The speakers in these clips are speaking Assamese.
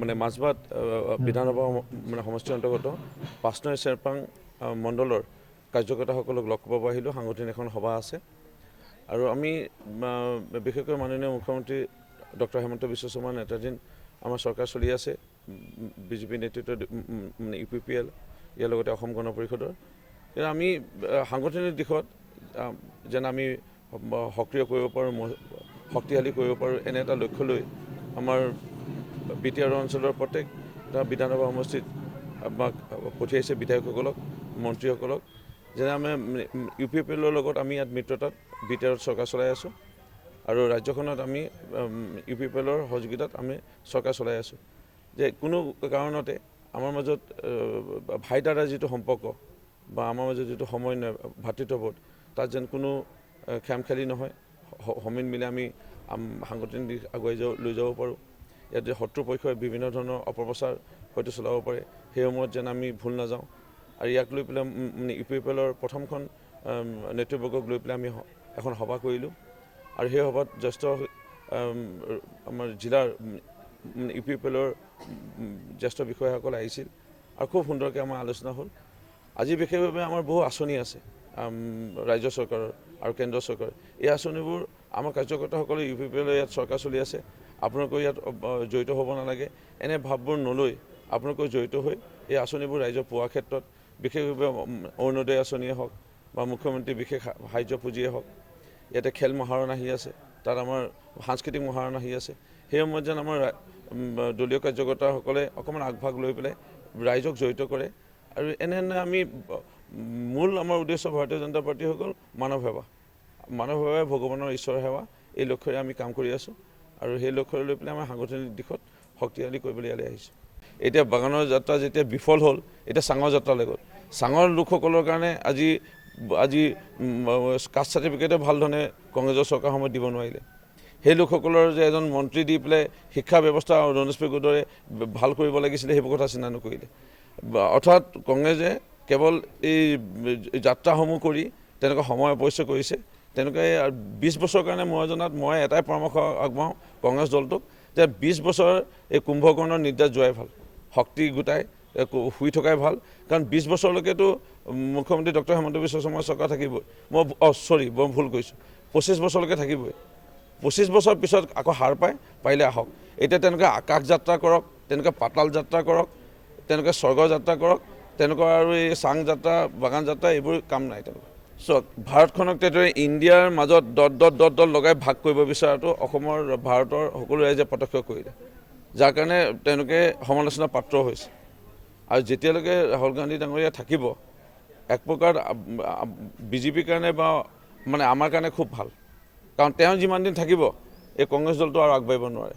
মানে মাজবাট বিধানসভা মানে সমষ্টিৰ অন্তৰ্গত ৫ নং চেৰপাং মণ্ডলৰ কাৰ্যকৰ্তাসকলক লগ পাব আহিলোঁ। সাংগঠনিক এখন সভা আছে আৰু আমি বিশেষকৈ মাননীয় মুখ্যমন্ত্ৰী ডক্টৰ হিমন্ত বিশ্ব শৰ্মাৰ নেতৃত্বাধীন আমাৰ চৰকাৰ চলি আছে, বিজেপি নেতৃত্বত মানে UPPL ইয়াৰ লগতে অসম গণ পৰিষদৰ। কিন্তু আমি সাংগঠনিক দিশত যেন আমি সক্ৰিয় কৰিব পাৰোঁ, শক্তিশালী কৰিব পাৰোঁ, এনে এটা লক্ষ্য লৈ আমাৰ BTR অঞ্চলৰ প্ৰত্যেকটা বিধানসভা সমষ্টিত আমাক পঠিয়াইছে বিধায়কসকলক, মন্ত্ৰীসকলক, যেনে আমি UPPLৰ লগত আমি ইয়াত মিত্ৰতাত BTRত চৰকাৰ চলাই আছোঁ আৰু ৰাজ্যখনত আমি UPPLৰ সহযোগিতাত আমি চৰকাৰ চলাই আছোঁ। যে কোনো কাৰণতে আমাৰ মাজত ভাইদাৰাৰ যিটো সম্পৰ্ক বা আমাৰ মাজত যিটো সমন্বয় ভাতৃত্ববোধ, তাত যেন কোনো খেমখেলি নহয়, সমিল মিলে আমি সাংগঠনিক দিশ আগুৱাই লৈ যাব পাৰোঁ। ইয়াত যে শত্ৰুপক্ষই বিভিন্ন ধৰণৰ অপপ্ৰচাৰ হয়তো চলাব পাৰে, সেই সময়ত যেন আমি ভুল নাযাওঁ। আৰু ইয়াক লৈ পেলাই UPPLৰ প্ৰথমখন নেতৃবৰ্গক লৈ পেলাই আমি এখন সভা কৰিলোঁ আৰু সেই সভাত জ্যেষ্ঠ আমাৰ জিলাৰ UPPLৰ জ্যেষ্ঠ বিষয়াসকল আহিছিল আৰু খুব সুন্দৰকৈ আমাৰ আলোচনা হ'ল। আজি বিশেষভাৱে আমাৰ বহু আঁচনি আছে ৰাজ্য চৰকাৰৰ আৰু কেন্দ্ৰ চৰকাৰৰ। এই আঁচনিবোৰ আমাৰ কাৰ্যকৰ্তাসকলে UPPLৰ ইয়াত চৰকাৰ চলি আছে, আপোনালোকৰ ইয়াত জড়িত হ'ব নালাগে, এনে ভাৱবোৰ নলৈ আপোনালোকৰ জড়িত হৈ এই আঁচনিবোৰ ৰাইজক পোৱাৰ ক্ষেত্ৰত বিশেষভাৱে অৰুণোদয় আঁচনিয়ে হওক বা মুখ্যমন্ত্ৰীৰ বিশেষ সাহায্য পুঁজিয়ে হওক, ইয়াতে খেল মহাৰণ আহি আছে, তাত আমাৰ সাংস্কৃতিক মহাৰণ আহি আছে। সেই সময়ত যেন আমাৰ দলীয় কাৰ্যকৰ্তাসকলে অকণমান আগভাগ লৈ পেলাই ৰাইজক জড়িত কৰে আৰু এনে আমি মূল আমাৰ উদ্দেশ্য ভাৰতীয় জনতা পাৰ্টি হৈ গ'ল মানৱ সেৱা, মানৱ সেৱাই ভগৱানৰ ঈশ্বৰৰ সেৱা, এই লক্ষ্যৰে আমি কাম কৰি আছোঁ আৰু সেই লক্ষ্যৰে লৈ পেলাই আমাৰ সাংগঠনিক দিশত শক্তিশালী কৰিবলৈ ইয়ালৈ আহিছোঁ। এতিয়া বাগানৰ যাত্ৰা যেতিয়া বিফল হ'ল, এতিয়া চাঙৰ যাত্ৰালৈ গ'ল। চাঙৰ লোকসকলৰ কাৰণে আজি কাষ্ট চাৰ্টিফিকেটে ভাল ধৰণে কংগ্ৰেছৰ চৰকাৰ সময়ত দিব নোৱাৰিলে। সেই লোকসকলৰ যে এজন মন্ত্ৰী দি পেলাই শিক্ষা ব্যৱস্থা ৰমেশ পেগুৰ দৰে ভাল কৰিব লাগিছিলে, সেইবোৰ কথা চিন্তা নকৰিলে। অৰ্থাৎ কংগ্ৰেছে কেৱল এই যাত্ৰাসমূহ কৰি তেনেকুৱা সময় অপচয় কৰিছে। তেনেকৈ 20 বছৰৰ কাৰণে মই জনাত মই এটাই পৰামৰ্শ আগবঢ়াওঁ কংগ্ৰেছ দলটোক, যে 20 বছৰ এই কুম্ভকৰ্ণৰ নিদ্ৰা যোৱাই ভাল, শক্তি গোটাই শুই থকাই ভাল। কাৰণ 20 বছৰলৈকেতো মুখ্যমন্ত্ৰী ডক্টৰ হিমন্ত বিশ্ব শৰ্মাৰ চৰকাৰ থাকিবই। মই ভুল কৈছোঁ, 25 বছৰলৈকে থাকিবই। 25 বছৰ পিছত আকৌ হাৰ পাৰিলে আহক। এতিয়া তেনেকৈ আকাশ যাত্ৰা কৰক, তেনেকৈ পাতাল যাত্ৰা কৰক, তেনেকৈ স্বৰ্গ যাত্ৰা কৰক, তেনেকুৱা আৰু এই চাং যাত্ৰা, বাগান যাত্ৰা, এইবোৰ কাম নাই তেনেকুৱা। চাওক, ভাৰতখনক তেনেদৰে ইণ্ডিয়াৰ মাজত দট লগাই ভাগ কৰিব বিচৰাটো অসমৰ ভাৰতৰ সকলো ৰাইজে প্ৰত্যক্ষ কৰিলে, যাৰ কাৰণে তেওঁলোকে সমালোচনাৰ পাত্ৰ হৈছে। আৰু যেতিয়ালৈকে ৰাহুল গান্ধী ডাঙৰীয়া থাকিব, এক প্ৰকাৰ বিজেপিৰ কাৰণে বা মানে আমাৰ কাৰণে খুব ভাল। কাৰণ তেওঁ যিমান দিন থাকিব, এই কংগ্ৰেছ দলটো আৰু আগবাঢ়িব নোৱাৰে।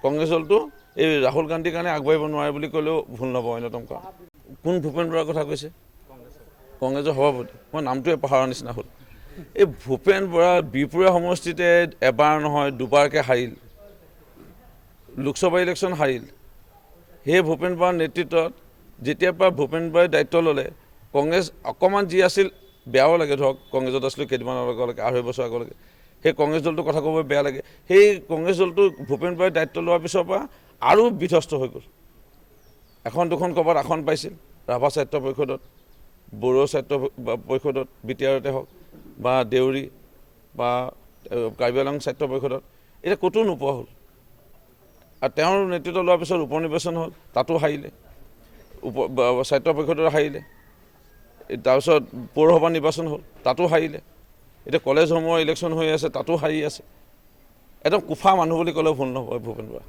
কংগ্ৰেছ দলটো এই ৰাহুল গান্ধীৰ কাৰণে আগবাঢ়িব নোৱাৰে বুলি ক'লেও ভুল নহ'ব। অন্যতম কাৰণ কোন ভূপেন বৰাৰ কথা কৈছে? কংগ্ৰেছৰ সভাপতি, মই নামটোৱে পাহৰাৰ নিচিনা হ'ল। এই ভূপেন বৰা বিহপুৰীয়া সমষ্টিতে এবাৰ নহয় দুবাৰকৈ হাৰিল, লোকসভা ইলেকশ্যন হাৰিল। সেই ভূপেন বৰাৰ নেতৃত্বত যেতিয়াৰ পৰা ভূপেন বৰাই দায়িত্ব ল'লে, কংগ্ৰেছ অকণমান যি আছিল বেয়াও লাগে। ধৰক কংগ্ৰেছত আছিলোঁ কেইদিনমান আগলৈকে, 2.5 বছৰ আগলৈকে, সেই কংগ্ৰেছ দলটোৰ কথা ক'ব বেয়া লাগে। সেই কংগ্ৰেছ দলটো ভূপেন বৰাই দায়িত্ব লোৱাৰ পিছৰ পৰা আৰু বিধ্বস্ত হৈ গ'ল। এখন দুখন ক'ৰবাত আসন পাইছিল, ৰাভা সাহিত্য পৰিষদত, বড়ো সাহিত্য পৰিষদত, BTRতে হওক বা দেউৰী বা কাৰ্বি আংলং সাহিত্য পৰিষদত, এতিয়া ক'তো নোপোৱা হ'ল। আৰু তেওঁৰ নেতৃত্ব লোৱাৰ পিছত উপ নিৰ্বাচন হ'ল, তাতো হাৰিলে, সাহিত্য পৰিষদত হাৰিলে। তাৰপিছত পৌৰসভা নিৰ্বাচন হ'ল, তাতো হাৰিলে। এতিয়া কলেজসমূহৰ ইলেকশ্যন হৈ আছে, তাতো হাৰি আছে। একদম কুফা মানুহ বুলি ক'লেও ভুল নহ'ব ভূপেন বৰা।